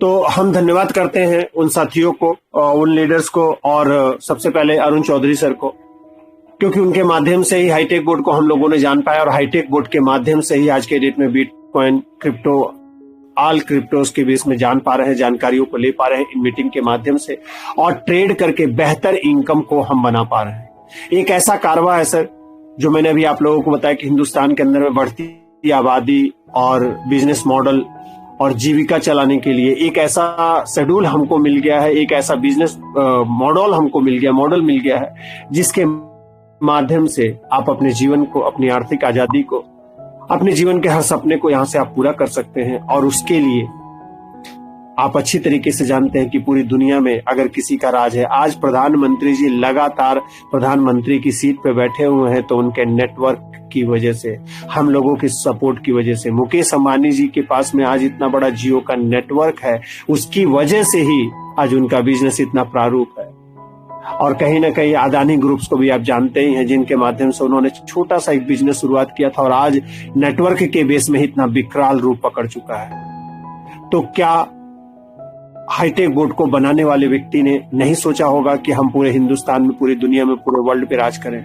तो हम धन्यवाद करते हैं उन साथियों को, उन लीडर्स को, और सबसे पहले अरुण चौधरी सर को, क्योंकि उनके माध्यम से ही हाईटेक बोर्ड को हम लोगों ने जान पाया, और हाईटेक बोर्ड के माध्यम से ही आज के डेट में बिटकॉइन, क्रिप्टो, ऑल क्रिप्टोस के बीच में जान पा रहे हैं, जानकारियों को ले पा रहे हैं इन मीटिंग के माध्यम से, और ट्रेड करके बेहतर इनकम को हम बना पा रहे हैं। एक ऐसा कारवा है सर, जो मैंने अभी आप लोगों को बताया कि हिंदुस्तान के अंदर में बढ़ती आबादी और बिजनेस मॉडल और जीविका चलाने के लिए एक ऐसा शेड्यूल हमको मिल गया है, एक ऐसा बिजनेस मॉडल हमको मिल गया है, जिसके माध्यम से आप अपने जीवन को, अपनी आर्थिक आजादी को, अपने जीवन के हर सपने को यहां से आप पूरा कर सकते हैं। और उसके लिए आप अच्छी तरीके से जानते हैं कि पूरी दुनिया में अगर किसी का राज है, आज प्रधानमंत्री जी लगातार प्रधानमंत्री की सीट पे बैठे हुए हैं, तो उनके नेटवर्क की वजह से, हम लोगों की सपोर्ट की वजह से, मुकेश अंबानी जी के पास में आज इतना बड़ा जियो का नेटवर्क है, उसकी वजह से ही आज उनका बिजनेस इतना प्रारूप है। और कहीं ना कहीं अदानी ग्रुप्स को भी आप जानते ही हैं, जिनके माध्यम से उन्होंने छोटा सा एक बिजनेस शुरुआत किया था और आज नेटवर्क के बेस में इतना विकराल रूप पकड़ चुका है। तो क्या हाईटेक बोर्ड को बनाने वाले व्यक्ति ने नहीं सोचा होगा कि हम पूरे हिंदुस्तान में, पूरी दुनिया में, पूरे वर्ल्ड पे राज करें?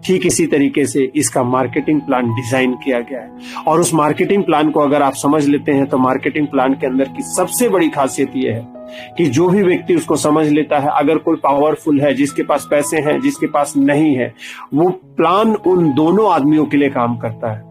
ठीक इसी तरीके से इसका मार्केटिंग प्लान डिजाइन किया गया है, और उस मार्केटिंग प्लान को अगर आप समझ लेते हैं, तो मार्केटिंग प्लान के अंदर की सबसे बड़ी खासियत यह है कि जो भी व्यक्ति उसको समझ लेता है, अगर कोई पावरफुल है, जिसके पास पैसे हैं, जिसके पास नहीं है, वो प्लान उन दोनों आदमियों के लिए काम करता है।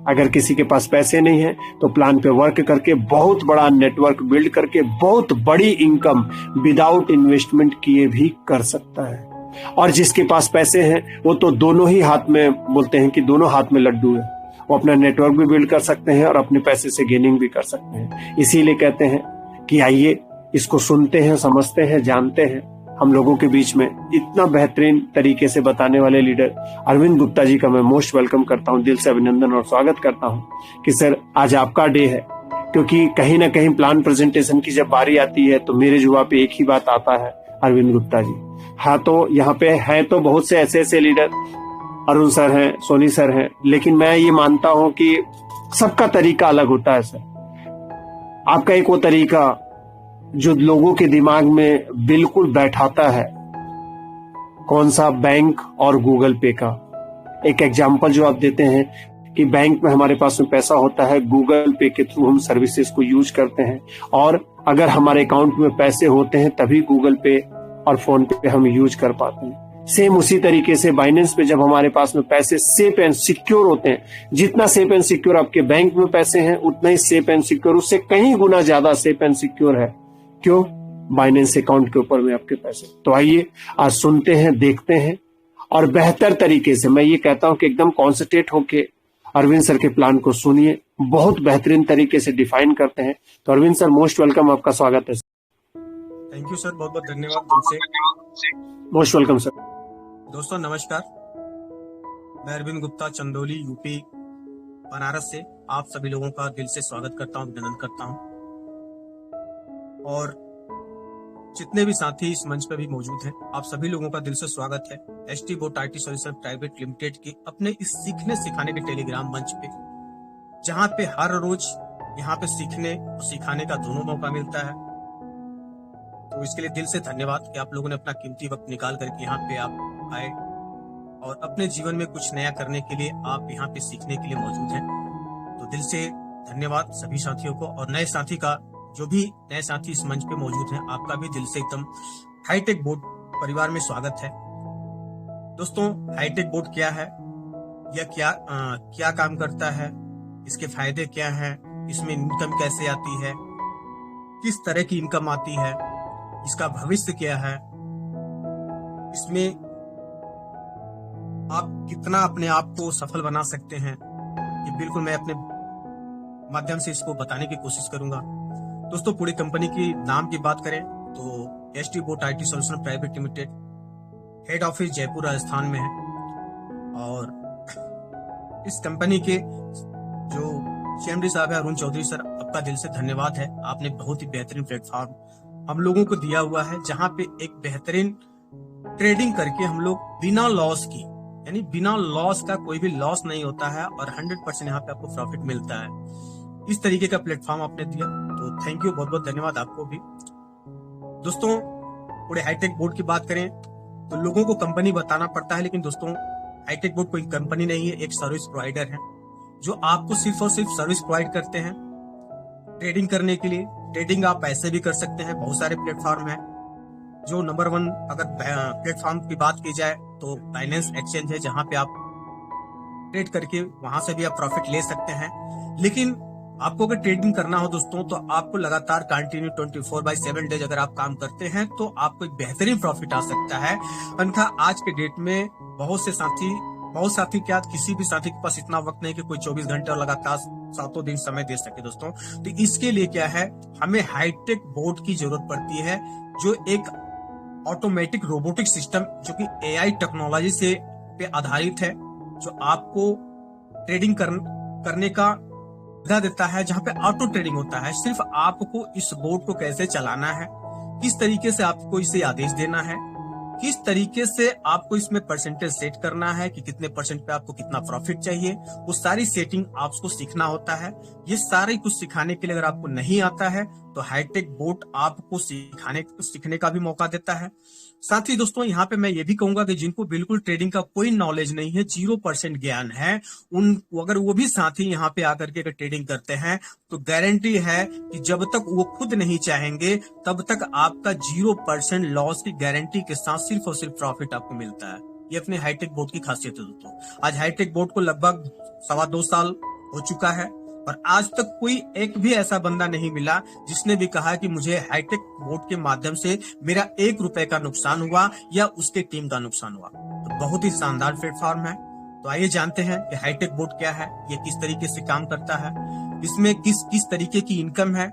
अगर किसी के पास पैसे नहीं है, तो प्लान पे वर्क करके बहुत बड़ा नेटवर्क बिल्ड करके बहुत बड़ी इनकम विदाउट इन्वेस्टमेंट किए भी कर सकता है। और जिसके पास पैसे हैं, वो तो दोनों ही हाथ में, बोलते हैं कि दोनों हाथ में लड्डू है, वो अपना नेटवर्क भी बिल्ड कर सकते हैं और अपने पैसे से गेनिंग भी कर सकते हैं। इसीलिए कहते हैं कि आइए इसको सुनते हैं, समझते हैं, जानते हैं। हम लोगों के बीच में इतना बेहतरीन तरीके से बताने वाले लीडर अरविंद गुप्ता जी का मैं मोस्ट वेलकम करता हूं, दिल से अभिनंदन और स्वागत करता हूं कि सर आज आपका डे है। क्योंकि कहीं ना कहीं प्लान प्रेजेंटेशन की जब बारी आती है, तो मेरे जुबान पे एक ही बात आता है, अरविंद गुप्ता जी। हाँ, तो यहाँ पे हैं तो बहुत से ऐसे लीडर, अरुण सर हैं, सोनी सर हैं, लेकिन मैं ये मानता हूं कि सबका तरीका अलग होता है सर। आपका एक वो तरीका जो लोगों के दिमाग में बिल्कुल बैठाता है, कौन सा? बैंक और गूगल पे का एक एग्जाम्पल जो आप देते हैं कि बैंक में हमारे पास में पैसा होता है, गूगल पे के थ्रू हम सर्विसेज को यूज करते हैं, और अगर हमारे अकाउंट में पैसे होते हैं तभी गूगल पे और फोन पे हम यूज कर पाते हैं। सेम उसी तरीके से बाइनेंस पे जब हमारे पास में पैसे सेफ एंड सिक्योर होते हैं, जितना सेफ एंड सिक्योर आपके बैंक में पैसे हैं, उतना ही सेफ एंड सिक्योर, उससे कहीं गुना ज्यादा सेफ एंड सिक्योर है। क्यों? बाइनेंस अकाउंट के ऊपर में आपके पैसे। तो आइए आज सुनते हैं, देखते हैं, और बेहतर तरीके से, मैं ये कहता हूं कि एकदम कॉन्सेंट्रेट होके अरविंद सर के प्लान को सुनिए, बहुत बेहतरीन तरीके से डिफाइन करते हैं। तो अरविंद सर, मोस्ट वेलकम, आपका स्वागत है। थैंक यू सर, बहुत बहुत धन्यवाद तुमसे। Most welcome sir. दोस्तों नमस्कार, मैं अरविंद गुप्ता, चंदौली, यूपी, बनारस से आप सभी लोगों का दिल से स्वागत करता हूं, अभिनंदन करता हूं। और जितने भी साथी इस मंच पर भी मौजूद हैं, आप सभी लोगों का दिल से स्वागत है ST boat IT solution private limited के अपने इस सीखने सिखाने के टेलीग्राम मंच पे, जहां पे हर रोज यहाँ पे सीखने और सिखाने का दोनों मौका मिलता है। तो इसके लिए दिल से धन्यवाद कि आप लोगों ने अपना कीमती वक्त निकाल करके यहाँ पे आप आए और अपने जीवन में कुछ नया करने के लिए आप यहाँ पे सीखने के लिए मौजूद हैं। तो दिल से धन्यवाद सभी साथियों को, और नए साथी का, जो भी नए साथी इस मंच पे मौजूद हैं, आपका भी दिल से एकदम हाईटेक बोर्ड परिवार में स्वागत है। दोस्तों, हाईटेक बोर्ड क्या है, यह क्या काम करता है, इसके फायदे क्या हैं, इसमें इनकम कैसे आती है, किस तरह की इनकम आती है, इसका भविष्य क्या है, इसमें आप कितना अपने आप को सफल बना सकते हैं, ये बिल्कुल मैं अपने माध्यम से इसको बताने की कोशिश करूंगा। दोस्तों, पूरी कंपनी की नाम की बात करें तो ST boat IT solution private limited, head office Jaipur Rajasthan में है। और इस कंपनी के जो CMD साहब है अरुण चौधरी सर, आपका दिल से धन्यवाद है। आपने बहुत ही बेहतरीन प्लेटफॉर्म हम लोगों को दिया हुआ है, जहां पे एक बेहतरीन ट्रेडिंग करके हम लोग बिना लॉस की, यानी बिना लॉस का, कोई भी लॉस नहीं होता है और 100% यहाँ पे आपको प्रॉफिट मिलता है। इस तरीके का प्लेटफॉर्म आपने दिया, तो तो थैंक यू, बहुत बहुत धन्यवाद आपको भी। दोस्तों, पूरे हाईटेक बोर्ड की बात करें तो लोगों को कंपनी बताना पड़ता है, लेकिन दोस्तों हाईटेक बोर्ड कोई कंपनी नहीं है, एक सर्विस प्रोवाइडर है जो आपको सिर्फ और सिर्फ सर्विस प्रोवाइड करते हैं ट्रेडिंग करने के लिए। ट्रेडिंग आप ऐसे भी कर सकते हैं, बहुत सारे प्लेटफॉर्म हैं। जो नंबर 1 अगर प्लेटफॉर्म की बात की जाए तो बाइनेंस एक्सचेंज है, जहां पे आप ट्रेड करके वहां से भी आप प्रॉफिट ले सकते हैं। लेकिन आपको अगर ट्रेडिंग करना हो दोस्तों, तो आपको लगातार कंटिन्यू 24/7 डेज अगर आप काम करते हैं तो आपको एक बेहतरीन प्रॉफिट आ सकता है। अन्यथा आज के डेट में बहुत साथी क्या, किसी भी साथी के पास इतना वक्त नहीं कि कोई 24 घंटे और लगातार 7 दिन समय दे सके दोस्तों। तो इसके लिए क्या है, हमें हाईटेक बोर्ड की जरूरत पड़ती है, जो एक ऑटोमेटिक रोबोटिक सिस्टम जो कि एआई टेक्नोलॉजी से पे आधारित है, जो आपको ट्रेडिंग करने का सुविधा देता है, जहां पे ऑटो ट्रेडिंग होता है। सिर्फ आपको इस बोर्ड को कैसे चलाना है, किस तरीके से आपको इसे आदेश देना है, किस तरीके से आपको इसमें परसेंटेज सेट करना है कि कितने परसेंट पे आपको कितना प्रॉफिट चाहिए, वो सारी सेटिंग आपको सीखना होता है। ये सारे कुछ सिखाने के लिए अगर आपको नहीं आता है तो हाईटेक बोर्ड आपको सीखने का भी मौका देता है। साथ ही दोस्तों, यहाँ पे मैं ये भी कहूंगा कि जिनको बिल्कुल ट्रेडिंग का कोई नॉलेज नहीं है, 0% ज्ञान है, अगर वो भी साथी यहाँ पे आकर के अगर ट्रेडिंग करते हैं तो गारंटी है कि जब तक वो खुद नहीं चाहेंगे तब तक आपका 0% लॉस की गारंटी के साथ सिर्फ और सिर्फ प्रॉफिट आपको मिलता है। ये अपने हाईटेक बोर्ड की खासियत है दोस्तों। आज हाईटेक बोर्ड को लगभग 2.25 साल हो चुका है और आज तक कोई एक भी ऐसा बंदा नहीं मिला जिसने भी कहा कि मुझे हाईटेक बोर्ड के माध्यम से मेरा 1 रुपए का नुकसान हुआ या उसके टीम का नुकसान हुआ। तो बहुत ही शानदार प्लेटफॉर्म है। तो आइए जानते हैं कि हाईटेक बोर्ड क्या है, ये किस तरीके से काम करता है, इसमें किस तरीके की इनकम है,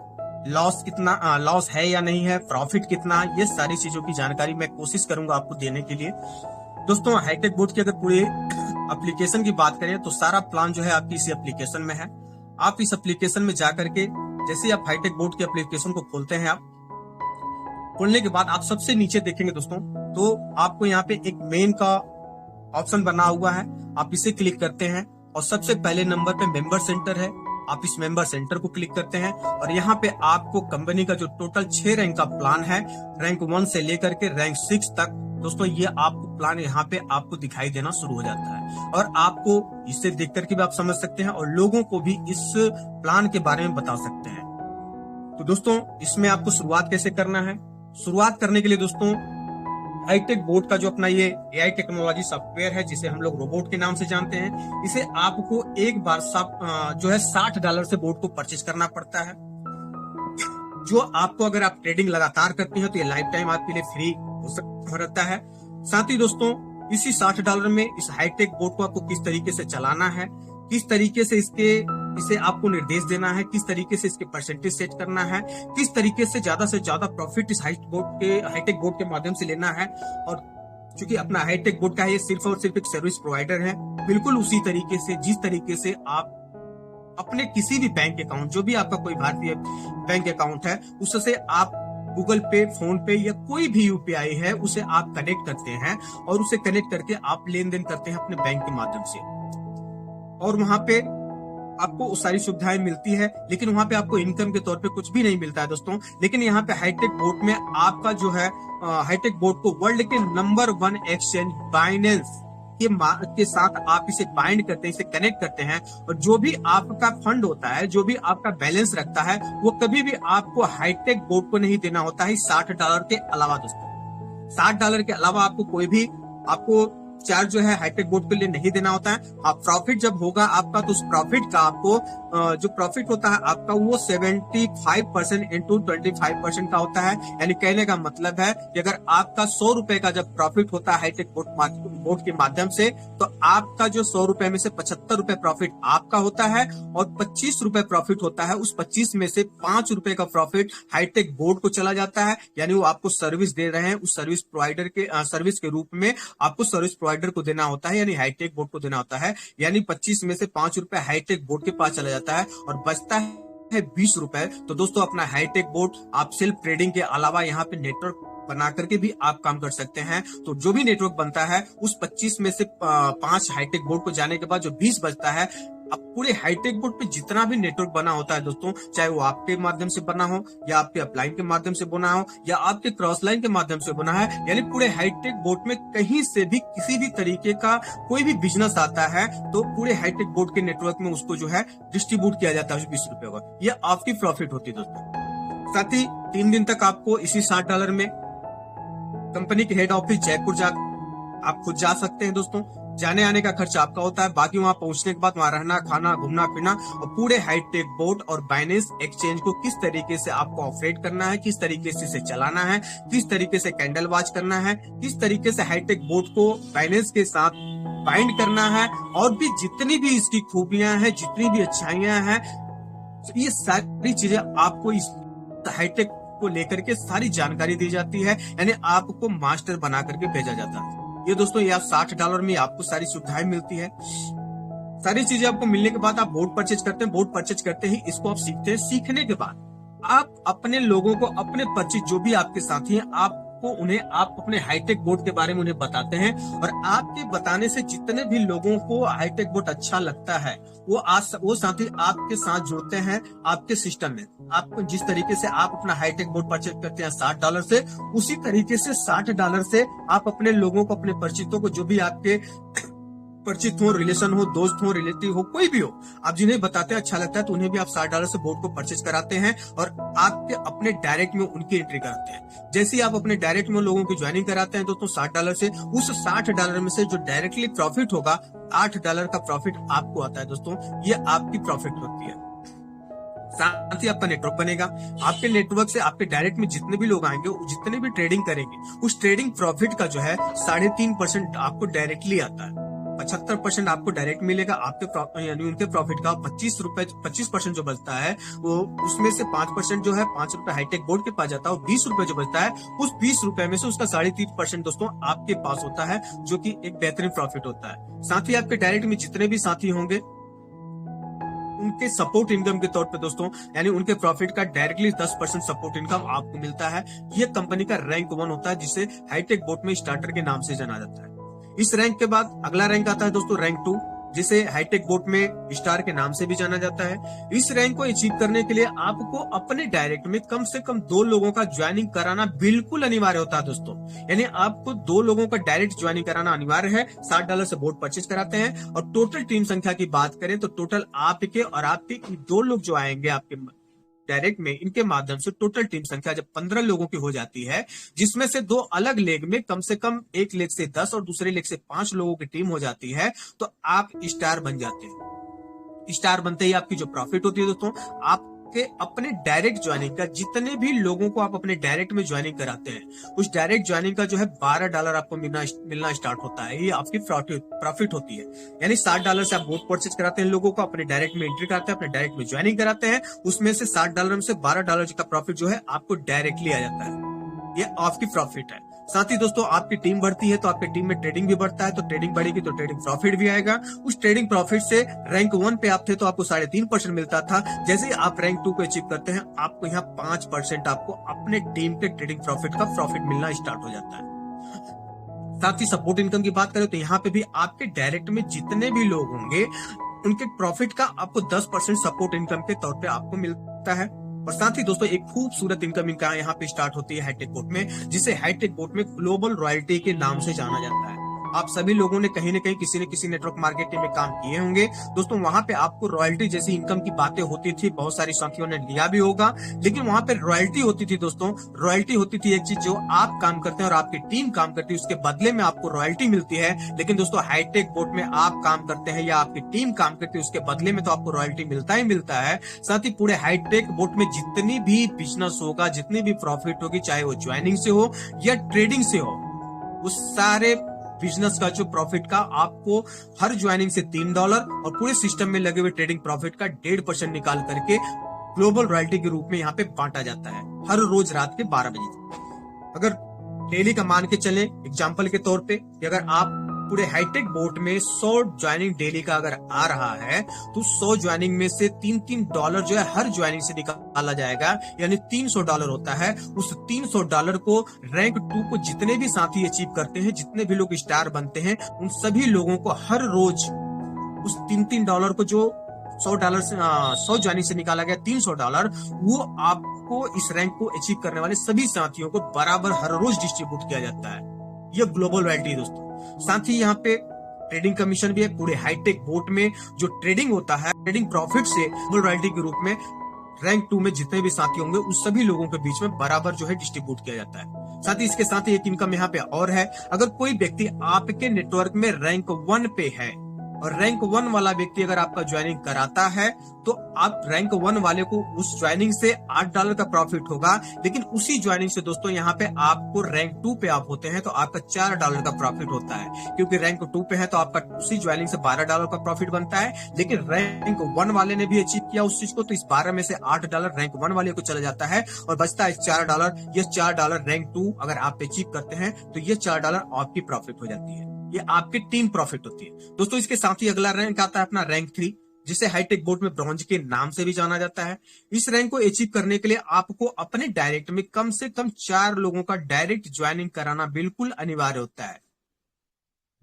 लॉस है या नहीं है, प्रॉफिट कितना, ये सारी चीजों की जानकारी मैं कोशिश करूंगा आपको देने के लिए। दोस्तों, हाईटेक बोर्ड की अगर पूरे एप्लीकेशन की बात करें तो सारा प्लान जो है आपकी इसी एप्लीकेशन में है। आप इस एप्लीकेशन में जाकर के जैसे ही आप हाईटेक बोर्ड के एप्लीकेशन को खोलते हैं, आप खोलने के बाद आप सबसे नीचे देखेंगे दोस्तों, तो आपको यहाँ पे एक मेन का ऑप्शन बना हुआ है, आप इसे क्लिक करते हैं और सबसे पहले नंबर पे मेंबर सेंटर है, आप इस मेंबर सेंटर को क्लिक करते हैं और यहाँ पे आपको कंपनी का जो टोटल 6 रैंक का प्लान है, रैंक 1 से लेकर के रैंक 6 तक दोस्तों, ये आपको प्लान यहाँ पे आपको दिखाई देना शुरू हो जाता है और आपको इसे देख करके भी आप समझ सकते हैं और लोगों को भी इस प्लान के बारे में बता सकते हैं। तो दोस्तों, इसमें आपको शुरुआत कैसे करना है, शुरुआत करने के लिए दोस्तों हाईटेक बोर्ड का जो अपना ये एआई टेक्नोलॉजी सॉफ्टवेयर है, जिसे हम लोग रोबोट के नाम से जानते हैं, इसे आपको एक बार जो है $60 से बोर्ड को परचेज करना पड़ता है, जो आपको अगर आप ट्रेडिंग लगातार करते हैं तो ये लाइफ टाइम आपके लिए फ्री हो रहता है। साथ ही दोस्तों, इसी $60 में इस हाईटेक बोर्ड को आपको किस तरीके से चलाना है, किस तरीके से इसे आपको निर्देश देना है, किस तरीके से इसके परसेंटेज सेट करना है, किस तरीके से ज्यादा प्रॉफिट इस हाईटेक बोर्ड के माध्यम से लेना है। और चूंकि अपना हाईटेक बोर्ड का ये सिर्फ और सिर्फ एक सर्विस प्रोवाइडर है, बिल्कुल उसी तरीके से जिस तरीके से आप अपने किसी भी बैंक अकाउंट, जो भी आपका कोई भारतीय बैंक अकाउंट है, उससे आप गूगल पे, फोन पे या कोई भी यूपीआई है उसे आप कनेक्ट करते हैं और उसे कनेक्ट करके आप लेन देन करते हैं अपने बैंक के माध्यम से, और वहां पे आपको सारी सुविधाएं मिलती है। लेकिन वहां पे आपको इनकम के तौर पे कुछ भी नहीं मिलता है दोस्तों। लेकिन यहाँ पे हाईटेक बोर्ड में आपका जो है हाईटेक बोर्ड को वर्ल्ड के नंबर 1 एक्सचेंज बाइनेंस के साथ आप इसे बाइंड करते हैं, इसे कनेक्ट करते हैं, और जो भी आपका फंड होता है, जो भी आपका बैलेंस रखता है, वो कभी भी आपको हाईटेक बोर्ड को नहीं देना होता है $60 के अलावा दोस्तों। $60 के अलावा आपको कोई भी आपको चार्ज जो है हाईटेक बोर्ड के लिए नहीं देना होता है। हाँ, प्रॉफिट जब होगा आपका तो उस प्रॉफिट का आपको जो प्रॉफिट होता है आपका वो 75% इंटू 25% का होता है। यानी कहने का मतलब है कि अगर आपका 100 रुपए का जब प्रॉफिट होता है हाईटेक बोर्ड के माध्यम से, तो आपका जो 100 रुपए में से 75 रुपए प्रॉफिट आपका होता है और 25 रुपए प्रॉफिट होता है। उस 25 में से 5 रुपए का प्रॉफिट हाईटेक बोर्ड को चला जाता है। यानी वो आपको सर्विस दे रहे हैं, उस सर्विस प्रोवाइडर के सर्विस के रूप में आपको सर्विस प्रोवाइडर को देना होता है, यानी हाईटेक बोर्ड को देना होता है। यानी 25 में से 5 रुपए हाईटेक बोर्ड के पास चला जाता है और बचता है 20 रुपए। तो दोस्तों, अपना हाईटेक बोर्ड आप सेल्फ ट्रेडिंग के अलावा यहाँ पे नेटवर्क बना करके भी आप काम कर सकते हैं। तो जो भी नेटवर्क बनता है उस 25 में से 5 हाईटेक बोर्ड को जाने के बाद जो 20 बचता है, अब पूरे हाईटेक बोट पे जितना भी नेटवर्क बना होता है दोस्तों, चाहे वो आपके माध्यम से बना हो या आपके अपलाइन के माध्यम से बना हो या आपके क्रॉस लाइन के माध्यम से बना है, यानी पूरे हाईटेक बोट में कहीं से भी किसी भी तरीके का कोई भी बिजनेस आता है तो पूरे हाईटेक बोट के नेटवर्क में उसको जो है डिस्ट्रीब्यूट किया जाता है $20 का। ये आपकी प्रॉफिट होती है दोस्तों। साथ ही 3 दिन तक आपको इसी $60 में कंपनी के हेड ऑफिस जयपुर आप खुद जा सकते हैं दोस्तों। जाने आने का खर्च आपका होता है, बाकी वहां पहुंचने के बाद वहां रहना, खाना, घूमना फिरना, और पूरे हाईटेक बोट और बाइनेंस एक्सचेंज को किस तरीके से आपको ऑपरेट करना है, किस तरीके से इसे चलाना है, किस तरीके से कैंडल वॉच करना है, किस तरीके से हाईटेक बोट को बाइनेंस के साथ बाइंड करना है, और भी जितनी भी इसकी खूबियां हैं, जितनी भी अच्छाइयां हैं, ये सारी चीजें आपको इस हाईटेक को लेकर के सारी जानकारी दी जाती है, यानी आपको मास्टर बना करके भेजा जाता है। ये दोस्तों ये आप $60 में आपको सारी सुविधाएं मिलती है। सारी चीजें आपको मिलने के बाद आप बोट परचेज करते हैं। बोट परचेज करते ही इसको आप सीखते हैं। सीखने के बाद आप अपने लोगों को, अपने परिचित जो भी आपके साथी हैं, आप अपने हाईटेक बोट के बारे में उन्हें बताते हैं, और आपके बताने से जितने भी लोगों को हाईटेक बोट अच्छा लगता है वो साथी आपके साथ जुड़ते हैं आपके सिस्टम में। आपको जिस तरीके से आप अपना हाईटेक बोट परचेज करते हैं $60 से, उसी तरीके से $60 से आप अपने लोगों को, अपने परिचितों को, जो भी आपके परिचित हो, रिलेशन हो, दोस्त हो, रिलेटिव हो, कोई भी हो, आप जिन्हें बताते हैं अच्छा लगता है तो उन्हें भी आप $60 से बोट को परचेज कराते हैं, और आपके अपने डायरेक्ट में उनकी एंट्री कराते हैं। जैसे ही आप अपने डायरेक्ट में लोगों की ज्वाइनिंग कराते हैं दोस्तों $60 से, उस $60 में से जो डायरेक्टली प्रॉफिट होगा, $8 का प्रॉफिट आपको आता है दोस्तों। ये आपकी प्रॉफिट होती है। साथ ही आपका नेटवर्क बनेगा। आपके नेटवर्क से आपके डायरेक्ट में जितने भी लोग आएंगे, जितने भी ट्रेडिंग करेंगे, उस ट्रेडिंग प्रॉफिट का जो है 3.5% आपको डायरेक्टली आता है। 75% आपको डायरेक्ट मिलेगा। आपके यानी उनके प्रॉफिट का 25% जो बचता है, वो उसमें से 5% जो है ₹5 हाईटेक बोर्ड के पास जाता है, और ₹20 जो बचता है, उस ₹20 में से उसका 3.5% दोस्तों आपके पास होता है, जो कि एक बेहतरीन प्रॉफिट होता है। साथ ही आपके डायरेक्ट में जितने भी साथी होंगे, उनके सपोर्ट इनकम के तौर पे दोस्तों, यानी उनके प्रॉफिट का डायरेक्टली 10% सपोर्ट इनकम आपको मिलता है। ये कंपनी का रैंक 1 होता है, जिसे हाईटेक बोट में स्टार्टर के नाम से जाना जाता है। इस रैंक के बाद अगला रैंक आता है दोस्तों रैंक 2, जिसे हाईटेक बोट में स्टार के नाम से भी जाना जाता है। इस रैंक को अचीव करने के लिए आपको अपने डायरेक्ट में कम से कम 2 लोगों का ज्वाइनिंग कराना बिल्कुल अनिवार्य होता है दोस्तों। यानी आपको 2 लोगों का डायरेक्ट ज्वाइनिंग कराना अनिवार्य है। $60 से बोट परचेज कराते हैं, और टोटल टीम संख्या की बात करें तो टोटल आपके और आपके 2 लोग जो आएंगे आपके डायरेक्ट में, इनके माध्यम से टोटल टीम संख्या जब 15 लोगों की हो जाती है, जिसमें से 2 अलग लेग में कम से कम एक लेग से 10 और दूसरे लेग से 5 लोगों की टीम हो जाती है, तो आप स्टार बन जाते हैं। स्टार बनते ही आपकी जो प्रॉफिट होती है दोस्तों, आपके अपने डायरेक्ट ज्वाइनिंग का, जितने भी लोगों को आप अपने डायरेक्ट में ज्वाइनिंग कराते हैं, उस डायरेक्ट ज्वाइनिंग का जो है $12 आपको मिलना स्टार्ट होता है। ये आपकी प्रॉफिट होती है। यानी $60 से आप बोट परचेज कराते हैं, लोगों को अपने डायरेक्ट में एंट्री कराते हैं, अपने डायरेक्ट में ज्वाइनिंग कराते हैं, उसमें से $60 में से $12 का प्रॉफिट जो है आपको डायरेक्टली आ जाता है। ये आपकी प्रॉफिट है। साथ ही दोस्तों आपकी टीम बढ़ती है तो आपकी टीम में ट्रेडिंग भी बढ़ता है, तो ट्रेडिंग बढ़ेगी तो ट्रेडिंग प्रॉफिट भी आएगा। उस ट्रेडिंग प्रॉफिट से रैंक 1 पे आप थे तो आपको 3.5% मिलता था। जैसे ही आप रैंक 2 को अचीव करते हैं, आपको यहाँ 5% आपको अपने टीम के ट्रेडिंग प्रॉफिट का प्रॉफिट मिलना स्टार्ट हो जाता है। साथ ही सपोर्ट इनकम की बात करें तो यहाँ पे भी आपके डायरेक्ट में जितने भी लोग होंगे, उनके प्रॉफिट का आपको 10% सपोर्ट इनकम के तौर पे आपको मिलता है। और साथ ही दोस्तों एक खूबसूरत इनकम इनका यहाँ पे स्टार्ट होती है हाईटेक बोट में, जिसे हाईटेक बोट में ग्लोबल रॉयल्टी के नाम से जाना जाता है। आप सभी लोगों ने कहीं न कहीं किसी न किसी नेटवर्क मार्केटिंग में काम किए होंगे दोस्तों। वहां पे आपको रॉयल्टी जैसी इनकम की बातें होती थी, बहुत सारी साथियों ने लिया भी होगा, लेकिन वहां पे रॉयल्टी होती थी दोस्तों। रॉयल्टी होती थी एक चीज, जो आप काम करते हैं और आपकी टीम काम करती है, उसके बदले में आपको रॉयल्टी मिलती है। लेकिन दोस्तों हाईटेक बोट में आप काम करते हैं या आपकी टीम काम करती है, उसके बदले में तो आपको रॉयल्टी मिलता ही मिलता है। साथ ही पूरे हाईटेक बोट में जितनी भी बिजनेस होगा, जितनी भी प्रॉफिट होगी, चाहे वो ज्वाइनिंग से हो या ट्रेडिंग से हो, उस सारे बिजनेस का जो प्रॉफिट का आपको हर ज्वाइनिंग से $3 और पूरे सिस्टम में लगे हुए ट्रेडिंग प्रॉफिट का 1.5% निकाल करके ग्लोबल रॉयल्टी के रूप में यहाँ पे बांटा जाता है, हर रोज रात के 12 बजे। अगर डेली का मान के चले एग्जाम्पल के तौर पे, अगर आप पूरे हाईटेक बोट में 100 ज्वाइनिंग डेली का अगर आ रहा है, तो 100 ज्वाइनिंग में से $3 जो है हर ज्वाइनिंग से निकाला जाएगा, यानी $300 होता है। उस $300 को रैंक 2 को जितने भी साथी अचीव करते हैं, जितने भी लोग स्टार बनते हैं, उन सभी लोगों को हर रोज उस $3 को जो $100 से 100 ज्वाइनिंग से निकाला गया $300, वो आपको इस रैंक को अचीव करने वाले सभी साथियों को बराबर हर रोज डिस्ट्रीब्यूट किया जाता है। ये ग्लोबल रॉयल्टी दोस्तों। साथ ही यहाँ पे ट्रेडिंग कमीशन भी है। पूरे हाईटेक बोट में जो ट्रेडिंग होता है, ट्रेडिंग प्रॉफिट से ग्लोबल रॉयल्टी के रूप में रैंक 2 में जितने भी साथी होंगे उस सभी लोगों के बीच में बराबर जो है डिस्ट्रीब्यूट किया जाता है। साथ ही इसके साथ ही एक इनकम यहाँ पे और है। अगर कोई व्यक्ति आपके नेटवर्क में रैंक 1 पे है और रैंक 1 वाला व्यक्ति अगर आपका ज्वाइनिंग कराता है तो आप रैंक 1 वाले को उस ज्वाइनिंग से $8 का प्रॉफिट होगा। लेकिन उसी ज्वाइनिंग से दोस्तों यहाँ पे आपको रैंक 2 पे आप होते हैं तो आपका $4 का प्रॉफिट होता है। क्योंकि रैंक 2 पे है तो आपका उसी ज्वाइनिंग से $12 का प्रॉफिट बनता है। लेकिन रैंक 1 वाले ने भी अचीव किया उस चीज को, तो इस 12 में से $8 रैंक 1 वाले को चला जाता है और बचता है $4। ये $4 रैंक 2 अगर आप अचीव करते हैं तो ये $4 आपकी प्रॉफिट हो जाती है। ये आपकी टीम प्रॉफिट होती है दोस्तों। इसके साथ ही अगला रैंक आता है अपना रैंक 3, जिसे हाईटेक बोर्ड में ब्रॉन्ज के नाम से भी जाना जाता है। इस रैंक को अचीव करने के लिए आपको अपने डायरेक्ट में कम से कम 4 लोगों का डायरेक्ट ज्वाइनिंग कराना बिल्कुल अनिवार्य होता है।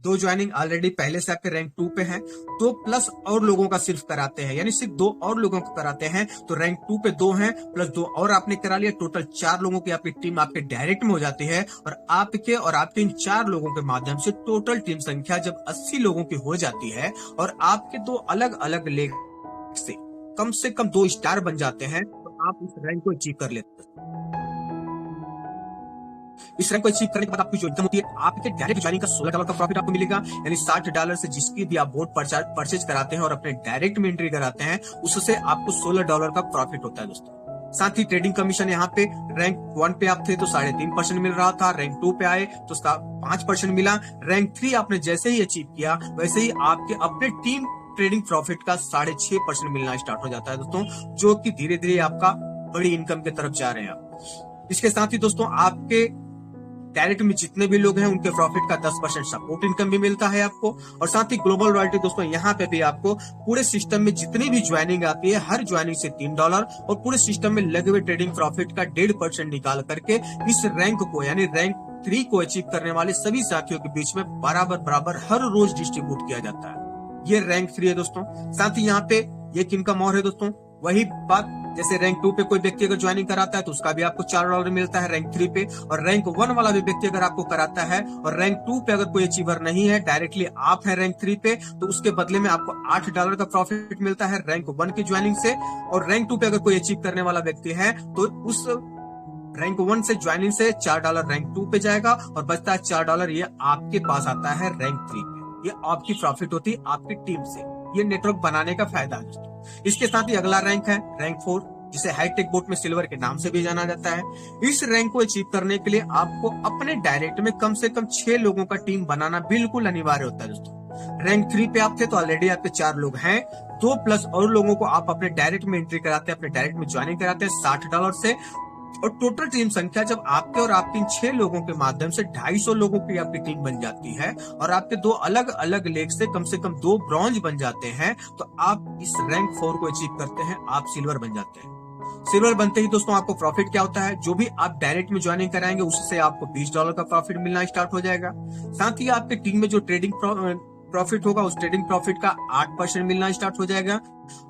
2 ज्वाइनिंग ऑलरेडी पहले से आपके रैंक 2 पे है, 2 प्लस और लोगों का सिर्फ कराते हैं, यानी सिर्फ 2 और लोगों को कराते हैं तो रैंक 2 पे 2 हैं प्लस 2 और आपने करा लिया, टोटल 4 लोगों की आपकी टीम आपके डायरेक्ट में हो जाती है। और आपके इन 4 लोगों के माध्यम से टोटल टीम संख्या जब 80 लोगों की हो जाती है और आपके 2 अलग अलग लेग से कम 2 स्टार बन जाते हैं तो आप इस रैंक को अचीव कर लेते हैं। इस रैंक को अचीव करने के बाद आपकी जो इनकम होती है, आपके डायरेक्ट ज्वाइनिंग का $16 का प्रॉफिट आपको मिलेगा। यानी $60 से जिसकी भी आप बोट परचेज कराते हैं और अपने डायरेक्ट में एंट्री कराते हैं उससे आपको $16 का प्रॉफिट होता है दोस्तों। साथ ही ट्रेडिंग कमीशन यहाँ पे रैंक 1 पे आप थे तो 3.5% मिल रहा था, रैंक 2 पे आए तो उसका 5% मिला, रैंक 3 आपने जैसे ही अचीव किया वैसे ही आपके अपने टीम ट्रेडिंग प्रॉफिट का 6.5% मिलना स्टार्ट हो जाता है दोस्तों, जो कि धीरे धीरे आपका बड़ी इनकम की तरफ जा रहे हैं आप। इसके साथ ही दोस्तों आपके डायरेक्ट में जितने भी लोग हैं उनके प्रॉफिट का 10% सपोर्ट इनकम भी मिलता है आपको। और साथ ही ग्लोबल रॉयल्टी दोस्तों यहाँ पे भी आपको पूरे सिस्टम में जितनी भी ज्वाइनिंग आती है हर ज्वाइनिंग से $3 और पूरे सिस्टम में लगे हुए ट्रेडिंग प्रॉफिट का 1.5% निकाल करके इस रैंक को यानी रैंक 3 को अचीव करने वाले सभी साथियों के बीच में बराबर हर रोज डिस्ट्रीब्यूट किया जाता है। ये रैंक 3 है दोस्तों। साथ ही यहाँ पे एक इनकम और है दोस्तों, वही बात जैसे रैंक 2 पे कोई व्यक्ति अगर ज्वाइनिंग कराता है तो उसका भी आपको $4 मिलता है रैंक 3 पे, और रैंक 1 वाला भी व्यक्ति अगर आपको कराता है और रैंक 2 पे अगर कोई अचीवर नहीं है, डायरेक्टली आप है रैंक 3 पे, तो उसके बदले में आपको $8 का प्रॉफिट मिलता है रैंक 1 की ज्वाइनिंग से। और रैंक 2 पे अगर कोई अचीव करने वाला व्यक्ति है तो उस रैंक 1 से ज्वाइनिंग से $4 रैंक 2 पे जाएगा और बचता है $4 ये आपके पास आता है रैंक 3 पे। ये आपकी प्रॉफिट होती है आपकी टीम से। ये नेटवर्क बनाने का फायदा है। इसके साथ ही अगला रैंक है रैंक 4, जिसे हाईटेक बोट में सिल्वर के नाम से भी जाना जाता है। इस रैंक को अचीव करने के लिए आपको अपने डायरेक्ट में कम से कम 6 लोगों का टीम बनाना बिल्कुल अनिवार्य होता है दोस्तों। रैंक 3 पे आप थे तो ऑलरेडी आपके 4 लोग हैं, 2 प्लस और लोगों को आप अपने डायरेक्ट में एंट्री कराते हैं, अपने डायरेक्ट में ज्वाइनिंग कराते हैं $60 से। और टोटल टीम संख्या जब आपके और आपके 6 लोगों के माध्यम से 250 लोगों की आपकी टीम बन जाती है और आपके 2 अलग अलग लेग से कम 2 ब्रॉन्ज बन जाते हैं तो आप इस रैंक 4 को अचीव करते हैं, आप सिल्वर बन जाते हैं। सिल्वर बनते ही दोस्तों आपको प्रॉफिट क्या होता है, जो भी आप डायरेक्ट में ज्वाइनिंग कराएंगे उससे आपको $20 का प्रॉफिट मिलना स्टार्ट हो जाएगा। साथ ही आपके टीम में जो ट्रेडिंग प्रॉफिट होगा उस ट्रेडिंग प्रॉफिट का 8% मिलना स्टार्ट हो जाएगा।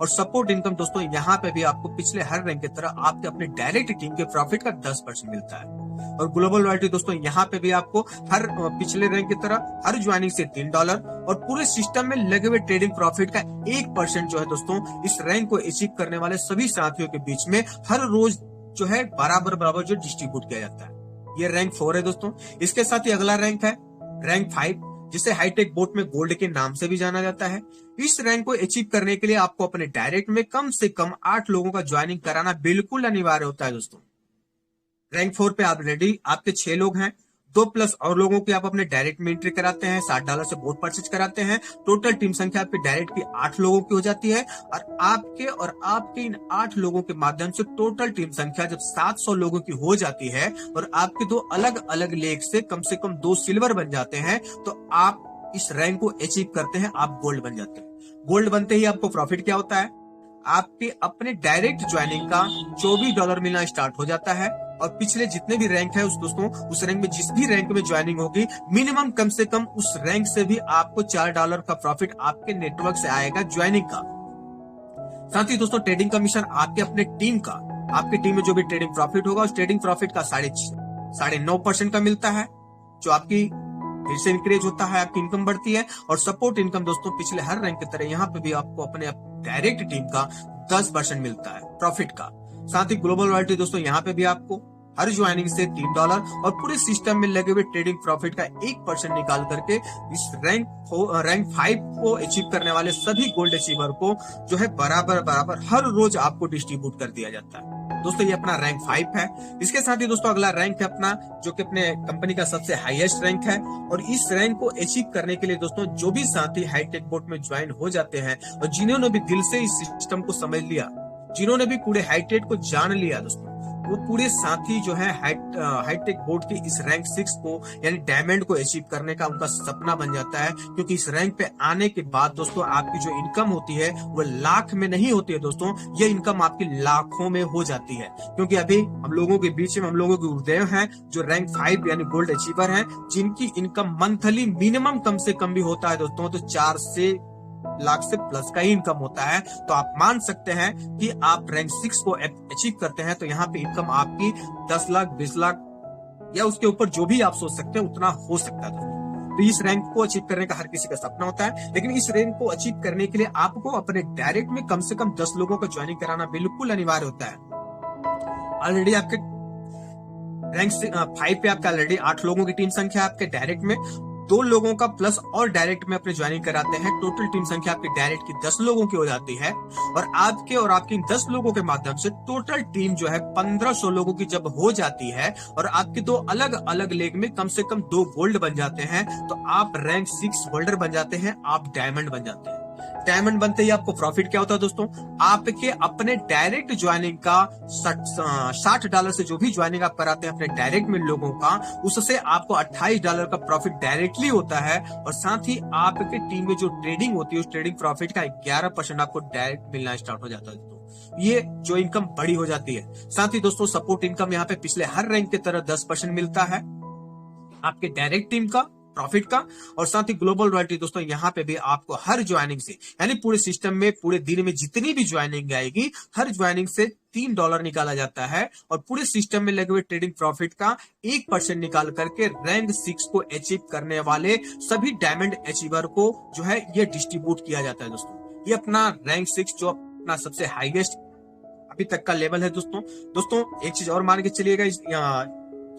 और सपोर्ट इनकम दोस्तों यहाँ पे भी आपको पिछले हर रैंक की तरह आपके अपने डायरेक्ट टीम के प्रॉफिट का 10% मिलता है। और ग्लोबल रॉयल्टी दोस्तों यहाँ पे भी आपको हर पिछले रैंक की तरह हर ज्वाइनिंग से $3 और पूरे सिस्टम में लगे हुए ट्रेडिंग प्रॉफिट का 1% जो है दोस्तों इस रैंक को अचीव करने वाले सभी साथियों के बीच में हर रोज जो है बराबर जो डिस्ट्रीब्यूट किया जाता है। ये रैंक 4 है दोस्तों। इसके साथ ही अगला रैंक है रैंक 5, जिसे हाईटेक बोट में गोल्ड के नाम से भी जाना जाता है। इस रैंक को अचीव करने के लिए आपको अपने डायरेक्ट में कम से कम 8 लोगों का ज्वाइनिंग कराना बिल्कुल अनिवार्य होता है दोस्तों। रैंक 4 पे ऑलरेडी आपके 6 लोग हैं, 2 प्लस और लोगों की आप अपने डायरेक्ट में एंट्री कराते हैं, $60 से बोट परचेज कराते हैं। टोटल टीम संख्या आपके डायरेक्ट की 8 लोगों की हो जाती है और आपके इन 8 लोगों के माध्यम से टोटल टीम संख्या जब 700 लोगों की हो जाती है और आपके 2 अलग अलग लेग से कम 2 सिल्वर बन जाते हैं तो आप इस रैंक को अचीव करते हैं, आप गोल्ड बन जाते हैं। गोल्ड बनते ही आपको प्रॉफिट क्या होता है, आपके अपने डायरेक्ट ज्वाइनिंग का $24 मिलना स्टार्ट हो जाता है और पिछले जितने भी रैंक है उस दोस्तों उस रैंक में जिस भी रैंक में ज्वाइनिंग होगी मिनिमम कम से कम उस रैंक से भी आपको $4 का प्रॉफिट आपके नेटवर्क से आएगा ज्वाइनिंग का। साथ ही दोस्तों ट्रेडिंग कमीशन आपके अपने टीम का, आपकी टीम में जो भी ट्रेडिंग प्रॉफिट होगा उस ट्रेडिंग प्रॉफिट का 9.5% का मिलता है, जो आपकी फिर से इंक्रीज होता है, आपकी इनकम बढ़ती है। और सपोर्ट इनकम दोस्तों पिछले हर रैंक की तरह यहाँ पे भी आपको अपने डायरेक्ट टीम का 10% मिलता है प्रॉफिट का। साथ ही ग्लोबल रॉयल्टी दोस्तों यहाँ पे भी आपको हर ज्वाइनिंग से $3 और पूरे सिस्टम में लगे हुए ट्रेडिंग प्रॉफिट का 1% निकाल करके इस रैंक 5 को अचीव करने वाले सभी गोल्ड अचीवर को जो है बराबर हर रोज आपको डिस्ट्रीब्यूट कर दिया जाता है। दोस्तों ये अपना रैंक 5 है। इसके साथ ही दोस्तों अगला रैंक है अपना, जो कि अपने कंपनी का सबसे हाईएस्ट रैंक है। और इस रैंक को अचीव करने के लिए दोस्तों जो भी साथी हाईटेक बोर्ड में ज्वाइन हो जाते हैं और जिन्होंने भी दिल से इस सिस्टम को समझ लिया, जिन्होंने भी पूरे हाईटेक को जान लिया दोस्तों, वो पूरे साथी जो है हाईटेक बोर्ड के इस रैंक 6 को यानी डायमंड को अचीव करने का उनका सपना बन जाता है। क्योंकि इस रैंक पे आने के बाद दोस्तों आपकी जो इनकम होती है वो लाख में नहीं होती है दोस्तों, ये इनकम आपकी लाखों में हो जाती है। क्योंकि अभी हम लोगों के बीच में हम लोगों के गुरुदेव हैं जो रैंक 5 यानी गोल्ड अचीवर हैं, जिनकी इनकम मंथली मिनिमम कम से कम भी होता है दोस्तों तो 4 से लाख से प्लस का ही इनकम होता है। तो आप मान सकते हैं कि आप रैंक 6 को अचीव करते हैं तो यहाँ पे इनकम आपकी 10 लाख 20 लाख या उसके ऊपर जो भी आप सोच सकते हैं उतना हो सकता है। तो इस रैंक को अचीव करने का हर किसी का सपना होता है, लेकिन इस रैंक को अचीव करने के लिए आपको अपने डायरेक्ट में कम से कम 10 लोगों का ज्वाइनिंग कराना बिल्कुल अनिवार्य होता है। ऑलरेडी आपके रैंक 5 पे आपका ऑलरेडी 8 लोगों की टीम संख्या आपके डायरेक्ट में, 2 लोगों का प्लस और डायरेक्ट में अपने ज्वाइनिंग कराते हैं। टोटल टीम संख्या आपकी डायरेक्ट की 10 लोगों की हो जाती है। और आपके और आपकी 10 लोगों के माध्यम से टोटल टीम जो है 1500 लोगों की जब हो जाती है और आपके 2 अलग अलग लेग में कम से कम 2 गोल्ड बन जाते हैं तो आप रैंक 6 होल्डर बन जाते हैं, आप डायमंड बन जाते हैं। डायमंड बनते ही आपको प्रॉफिट क्या होता है दोस्तों, आपके अपने डायरेक्ट ज्वाइनिंग का $60 से जो भी ज्वाइनिंग आप कराते हैं अपने डायरेक्ट में लोगों का, उससे आपको $28 का प्रॉफिट डायरेक्टली होता है। और साथ ही आपके टीम में जो ट्रेडिंग होती है उस ट्रेडिंग प्रॉफिट का 11% आपको डायरेक्ट मिलना स्टार्ट हो जाता है दोस्तों। ये जो इनकम बड़ी हो जाती है। साथ ही दोस्तों सपोर्ट इनकम यहाँ पे पिछले हर रैंक की तरह 10% मिलता है आपके डायरेक्ट टीम का प्रॉफिट का। और साथ ही ग्लोबल रॉयल्टी दोस्तों यहाँ पे भी आपको हर ज्वाइनिंग से यानी पूरे सिस्टम में पूरे दिन में जितनी भी ज्वाइनिंग आएगी हर ज्वाइनिंग से $3 निकाला जाता है। और पूरे सिस्टम में लगे हुए ट्रेडिंग प्रॉफिट का 1% निकाल करके रैंक 6 को अचीव करने वाले सभी डायमंड अचीवर को जो है ये डिस्ट्रीब्यूट किया जाता है दोस्तों। ये अपना रैंक 6 जो अपना सबसे हाईएस्ट अभी तक का लेवल है दोस्तों एक चीज और मान के चलिएगा,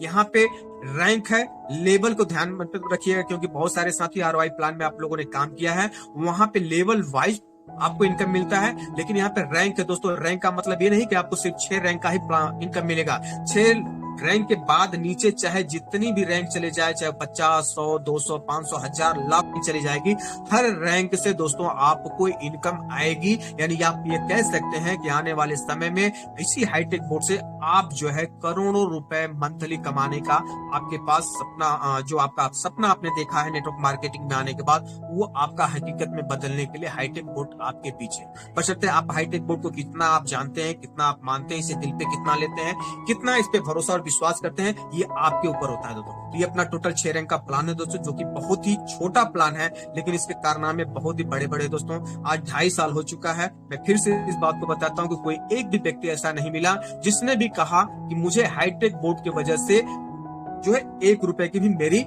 यहाँ पे रैंक है, लेवल को ध्यान में रखिएगा क्योंकि बहुत सारे साथी ROI प्लान में आप लोगों ने काम किया है, वहां पे लेवल वाइज आपको इनकम मिलता है। लेकिन यहाँ पे रैंक है दोस्तों, रैंक का मतलब ये नहीं कि आपको सिर्फ 6 रैंक का ही इनकम मिलेगा। 6 रैंक के बाद नीचे चाहे जितनी भी रैंक चले जाए, चाहे 50, 100, 200, 500, 1000 लाख चली जाएगी, हर रैंक से दोस्तों आपको इनकम आएगी। यानी आप ये कह सकते हैं कि आने वाले समय में इसी हाईटेक बोर्ड से आप जो है करोड़ों रुपए मंथली कमाने का आपके पास सपना, जो आपका सपना आपने देखा है नेटवर्क मार्केटिंग में आने के बाद, वो आपका हकीकत में बदलने के लिए हाईटेक बोर्ड आपके पीछे। बशर्ते आप हाईटेक बोर्ड को कितना आप जानते हैं, कितना आप मानते हैं, इसे दिल पे कितना लेते हैं, कितना इस पे भरोसा और विश्वास करते हैं, ये आपके ऊपर होता है दोस्तों। तो ये अपना टोटल 6 रैंक का प्लान है दोस्तों, जो कि बहुत ही छोटा प्लान है लेकिन इसके कारनामे बहुत ही बड़े बड़े दोस्तों। आज 2.5 साल हो चुका है। मैं फिर से इस बात को बताता हूँ कि कोई एक भी व्यक्ति ऐसा नहीं मिला जिसने भी कहा कि मुझे हाईटेक बोर्ड की वजह से जो है 1 रुपए की भी मेरी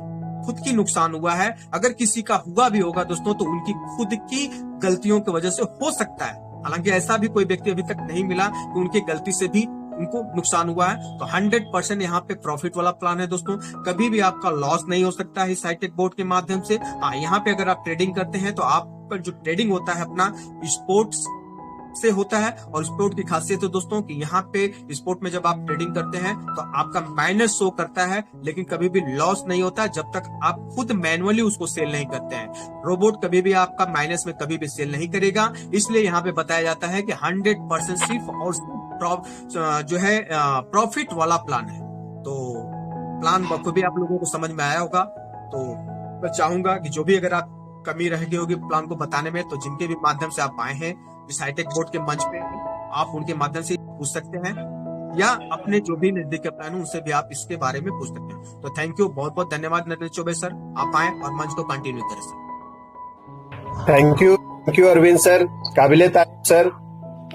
खुद की नुकसान हुआ है। अगर किसी का हुआ भी होगा दोस्तों तो उनकी खुद की गलतियों की वजह से हो सकता है। हालांकि ऐसा भी कोई व्यक्ति अभी तक नहीं मिला कि उनकी गलती से भी उनको नुकसान हुआ है। तो 100% यहाँ पे प्रॉफिट वाला प्लान है दोस्तों, कभी भी आपका लॉस नहीं हो सकता है इस हाईटेक बोर्ड के माध्यम से। हाँ, यहाँ पे अगर आप ट्रेडिंग करते हैं तो आपका जो ट्रेडिंग होता है अपना स्पोर्ट्स से होता है। और स्पोर्ट की खासियत है दोस्तों कि यहाँ पे स्पोर्ट में जब आप ट्रेडिंग करते हैं तो आपका माइनस शो करता है लेकिन कभी भी लॉस नहीं होता जब तक आप खुद मैनुअली उसको सेल नहीं करते हैं। रोबोट कभी भी आपका माइनस में कभी भी सेल नहीं करेगा। इसलिए यहाँ पे बताया जाता है कि 100% सिर्फ और जो है प्रॉफिट वाला प्लान है। तो प्लान बखूबी आप लोगों को समझ में आया होगा। तो मैं चाहूंगा कि जो भी अगर आप कमी रह गई होगी प्लान को बताने में, तो जिनके भी माध्यम से आप आए हैं इस हाईटेक बोर्ड के मंच पे, आप उनके माध्यम से पूछ सकते हैं। या अपने जो भी नजदीक के प्लान हो उनसे भी आप इसके बारे में पूछ सकते हैं। तो थैंक यू, बहुत बहुत धन्यवाद नरेंद्र चौबे सर, आप आए और मंच को कंटिन्यू करें sir. Thank you Arvind sir, काबिले तारीफ सर।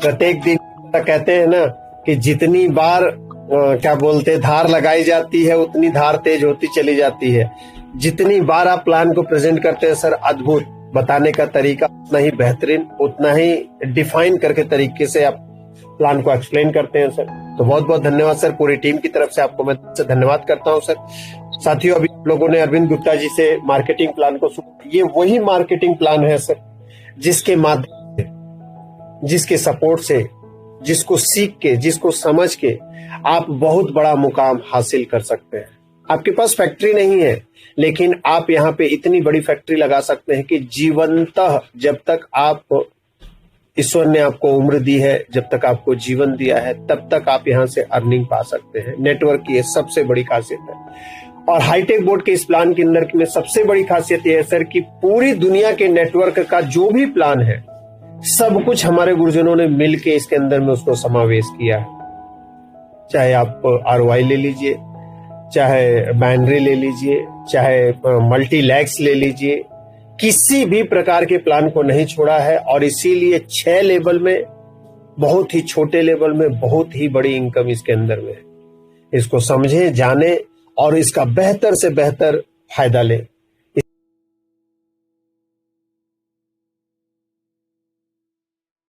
प्रत्येक दिन कहते हैं ना कि जितनी बार क्या बोलते धार लगाई जाती है उतनी धार तेज होती चली जाती है। जितनी बार आप प्लान को प्रेजेंट करते हैं सर, अद्भुत बताने का तरीका उतना ही बेहतरीन, उतना ही डिफाइन करके तरीके से आप प्लान को एक्सप्लेन करते हैं सर। तो बहुत बहुत धन्यवाद सर, पूरी टीम की तरफ से आपको मैं धन्यवाद करता हूं सर। साथियों, अभी लोगों ने अरविंद गुप्ता जी से मार्केटिंग प्लान को सुना। ये वही मार्केटिंग प्लान है सर जिसके माध्यम से, जिसके सपोर्ट से, जिसको सीख के, जिसको समझ के आप बहुत बड़ा मुकाम हासिल कर सकते हैं। आपके पास फैक्ट्री नहीं है, लेकिन आप यहाँ पे इतनी बड़ी फैक्ट्री लगा सकते हैं कि जीवनतः जब तक आप, ईश्वर ने आपको उम्र दी है, जब तक आपको जीवन दिया है, तब तक आप यहाँ से अर्निंग पा सकते हैं। नेटवर्क की ये सबसे बड़ी खासियत है। और हाईटेक बोर्ड के इस प्लान के अंदर में सबसे बड़ी खासियत यह है सर कि पूरी दुनिया के नेटवर्क का जो भी प्लान है, सब कुछ हमारे गुरुजनों ने मिलके इसके अंदर में उसको समावेश किया है। चाहे आप ROI ले लीजिए, चाहे बाइनरी ले लीजिए, चाहे मल्टीलैक्स ले लीजिए, किसी भी प्रकार के प्लान को नहीं छोड़ा है। और इसीलिए 6 लेवल में, बहुत ही छोटे लेवल में बहुत ही बड़ी इनकम इसके अंदर में है। इसको समझें, जाने और इसका बेहतर से बेहतर फायदा लें।